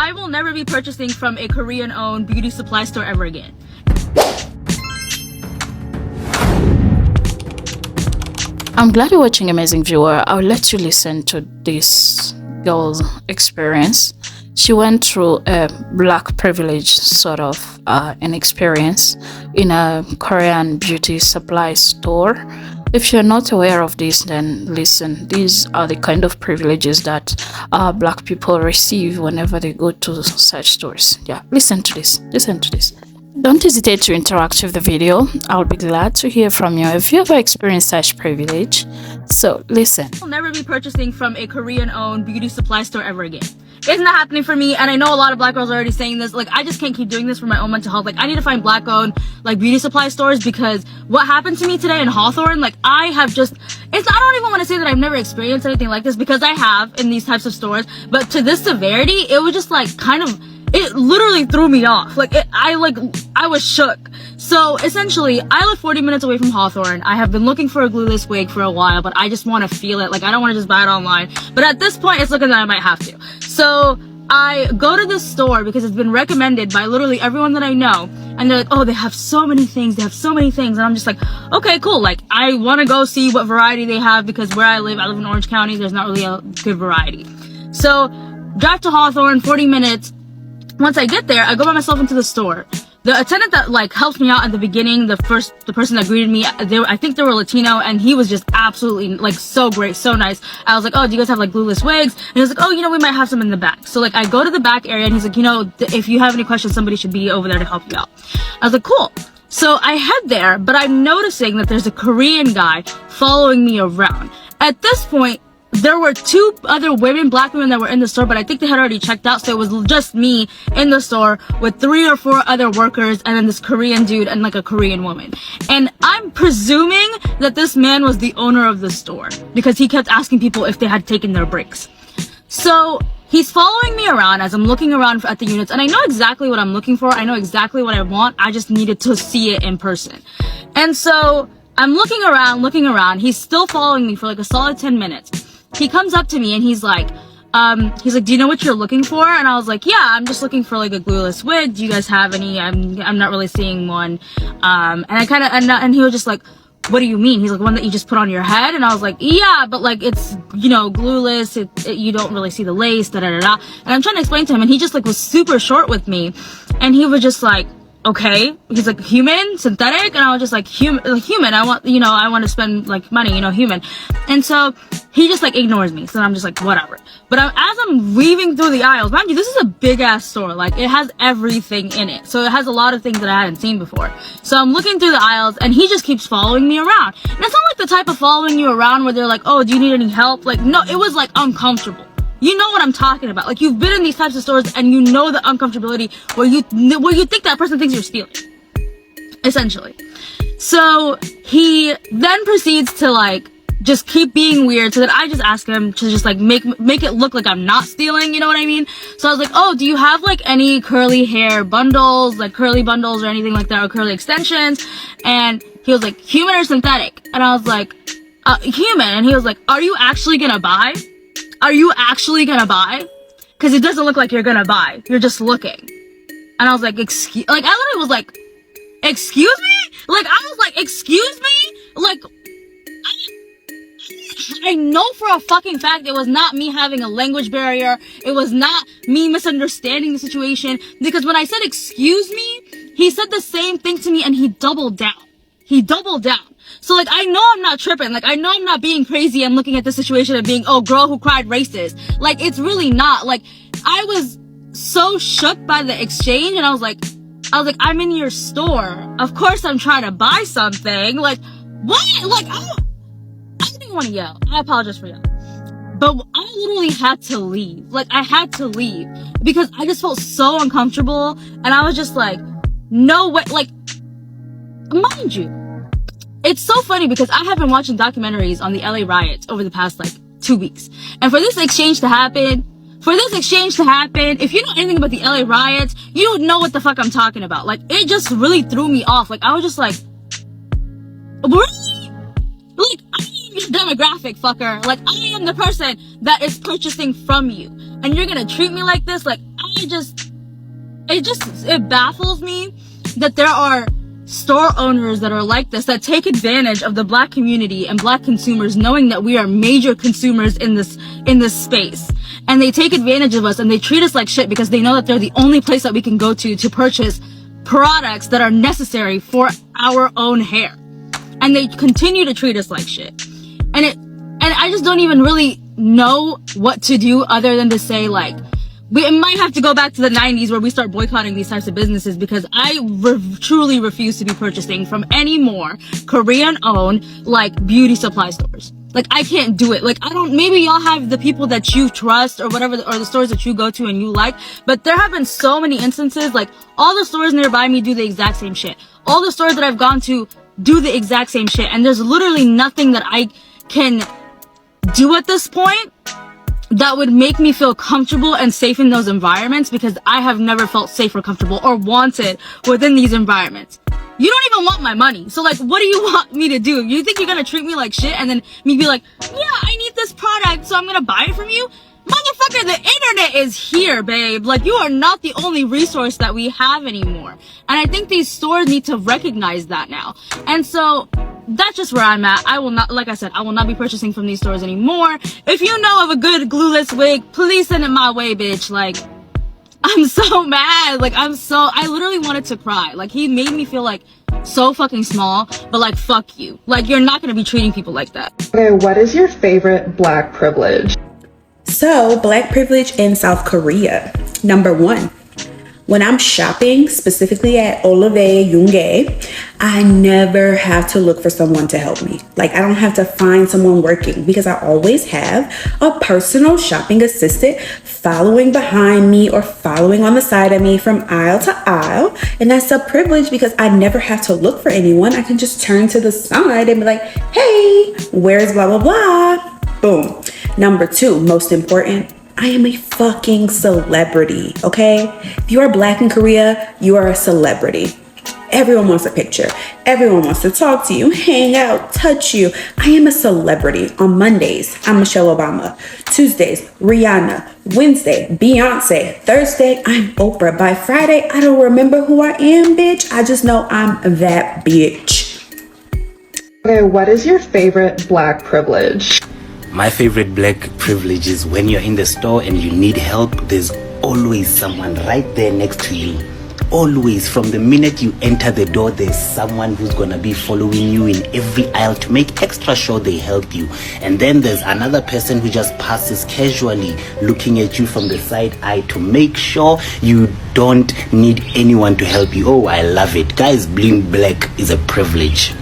I will never be purchasing from a Korean-owned beauty supply store ever again. I'm glad you're watching, amazing viewer. I'll let you listen to this girl's experience. She went through a black privilege sort of an experience in a Korean beauty supply store. If you're not aware of this, then listen. These are the kind of privileges that black people receive whenever they go to such stores. Yeah, listen to this. Listen to this. Don't hesitate to interact with the video. I'll be glad to hear from you if you ever experienced such privilege. So listen. I'll never be purchasing from a Korean-owned beauty supply store ever again. It's not happening for me, and I know a lot of black girls are already saying this. Like, I just can't keep doing this for my own mental health. Like, I need to find black-owned, like, beauty supply stores, because what happened to me today in Hawthorne, like, I don't even want to say that I've never experienced anything like this, because I have in these types of stores, but to this severity, it was just, like, it literally threw me off. Like, I was shook. So, essentially, I live 40 minutes away from Hawthorne. I have been looking for a glueless wig for a while, but I just want to feel it. Like, I don't want to just buy it online. But at this point, it's looking that I might have to. So, I go to this store because it's been recommended by literally everyone that I know. And they're like, oh, they have so many things. They have so many things. And I'm just like, okay, cool. Like, I want to go see what variety they have, because where I live in Orange County, there's not really a good variety. So, drive to Hawthorne, 40 minutes. Once I get there, I go by myself into the store. The attendant that, like, helped me out at the beginning, the person that greeted me, I think they were Latino, and he was just absolutely, like, so great, so nice. I was like, oh, do you guys have, like, glueless wigs? And he was like, oh, you know, we might have some in the back. So, like, I go to the back area, and he's like, you know, if you have any questions, somebody should be over there to help you out. I was like, cool. So I head there, but I'm noticing that there's a Korean guy following me around. At this point, there were two other black women that were in the store, but I think they had already checked out, so it was just me in the store with 3 or 4 other workers, and then this Korean dude and, like, a Korean woman. And I'm presuming that this man was the owner of the store, because he kept asking people if they had taken their breaks. So he's following me around as I'm looking around at the units, and I know exactly what I'm looking for. I know exactly what I want. I just needed to see it in person. And so I'm looking around. He's still following me for, like, a solid 10 minutes. He comes up to me and he's like, do you know what you're looking for? And I was like, yeah, I'm just looking for, like, a glueless wig. Do you guys have any? I'm not really seeing one. And he was just like, what do you mean? He's like, one that you just put on your head? And I was like, yeah, but, like, it's, you know, glueless. You don't really see the lace, da-da-da-da. And I'm trying to explain to him, and he just, like, was super short with me. And he was just like, okay. He's like, human, synthetic? And I was just like, human, I want to spend, like, money, you know, human. And so he just, like, ignores me. So I'm just like, whatever. But as I'm weaving through the aisles, mind you, this is a big ass store. Like, it has everything in it. So it has a lot of things that I hadn't seen before. So I'm looking through the aisles, and he just keeps following me around. And it's not like the type of following you around where they're like, oh, do you need any help? Like, no, it was, like, uncomfortable. You know what I'm talking about. Like, you've been in these types of stores, and you know the uncomfortability where you think that person thinks you're stealing. Essentially. So he then proceeds to, like, just keep being weird, so that I just ask him to just, like, make it look like I'm not stealing, you know what I mean? So I was like, oh, do you have, like, any curly hair bundles, like curly bundles or anything like that, or curly extensions? And he was like, human or synthetic? And I was like, human. And he was like, are you actually gonna buy? Are you actually gonna buy? Because it doesn't look like you're gonna buy. You're just looking. And I was like, I literally was like, excuse me? Like, I was like, excuse me? Like, I know for a fucking fact it was not me having a language barrier. It was not me misunderstanding the situation. Because when I said excuse me, he said the same thing to me, and he doubled down. So, like, I know I'm not tripping. Like, I know I'm not being crazy. I'm looking at the situation and being, oh, girl who cried racist. Like, it's really not. Like, I was so shook by the exchange, and I was like, I'm in your store. Of course I'm trying to buy something. Like, what? Like, I didn't want to yell. I apologize for yelling. But I literally had to leave. Like, I had to leave. Because I just felt so uncomfortable. And I was just like, no way. Like, mind you, it's so funny because I have been watching documentaries on the LA riots over the past, like, 2 weeks. And for this exchange to happen, if you know anything about the LA riots, you don't know what the fuck I'm talking about. Like, it just really threw me off. Like, I was just like, really? Like, I am your demographic, fucker. Like, I am the person that is purchasing from you. And you're gonna treat me like this? Like, it baffles me that there are store owners that are like this, that take advantage of the black community and black consumers, knowing that we are major consumers in this space. And they take advantage of us and they treat us like shit because they know that they're the only place that we can go to purchase products that are necessary for our own hair. And they continue to treat us like shit. And I just don't even really know what to do other than to say, like, we might have to go back to the 90s where we start boycotting these types of businesses, because I truly refuse to be purchasing from any more Korean-owned, like, beauty supply stores. Like, I can't do it. Like, maybe y'all have the people that you trust or whatever, or the stores that you go to and you like, but there have been so many instances, like, all the stores nearby me do the exact same shit. All the stores that I've gone to do the exact same shit, and there's literally nothing that I can do at this point that would make me feel comfortable and safe in those environments, because I have never felt safe or comfortable or wanted within these environments. You don't even want my money. So, like, what do you want me to do? You think you're gonna treat me like shit and then me be like, yeah, I need this product, so I'm gonna buy it from you? Motherfucker, the internet is here, babe. Like, you are not the only resource that we have anymore. And I think these stores need to recognize that now. And so, that's just where I'm at. I will not, like I said, I will not be purchasing from these stores anymore. If you know of a good glueless wig, please send it my way, bitch. Like, I'm so mad. Like, I literally wanted to cry. Like, he made me feel like so fucking small, but like, fuck you. Like, you're not gonna be treating people like that. Okay, what is your favorite black privilege? So, black privilege in South Korea. Number one, when I'm shopping, specifically at Olave Yoongae, I never have to look for someone to help me. Like, I don't have to find someone working, because I always have a personal shopping assistant following behind me or following on the side of me from aisle to aisle. And that's a privilege because I never have to look for anyone. I can just turn to the side and be like, hey, where's blah, blah, blah? Boom. Number two, most important, I am a fucking celebrity, okay? If you are black in Korea, you are a celebrity. Everyone wants a picture. Everyone wants to talk to you, hang out, touch you. I am a celebrity. On Mondays, I'm Michelle Obama. Tuesdays, Rihanna. Wednesday, Beyonce. Thursday, I'm Oprah. By Friday, I don't remember who I am, bitch. I just know I'm that bitch. Okay, what is your favorite black privilege? My favorite black privilege is when you're in the store and you need help, there's always someone right there next to you. Always, from the minute you enter the door, there's someone who's gonna be following you in every aisle to make extra sure they help you. And then there's another person who just passes casually, looking at you from the side eye to make sure you don't need anyone to help you. Oh, I love it. Guys, being black is a privilege.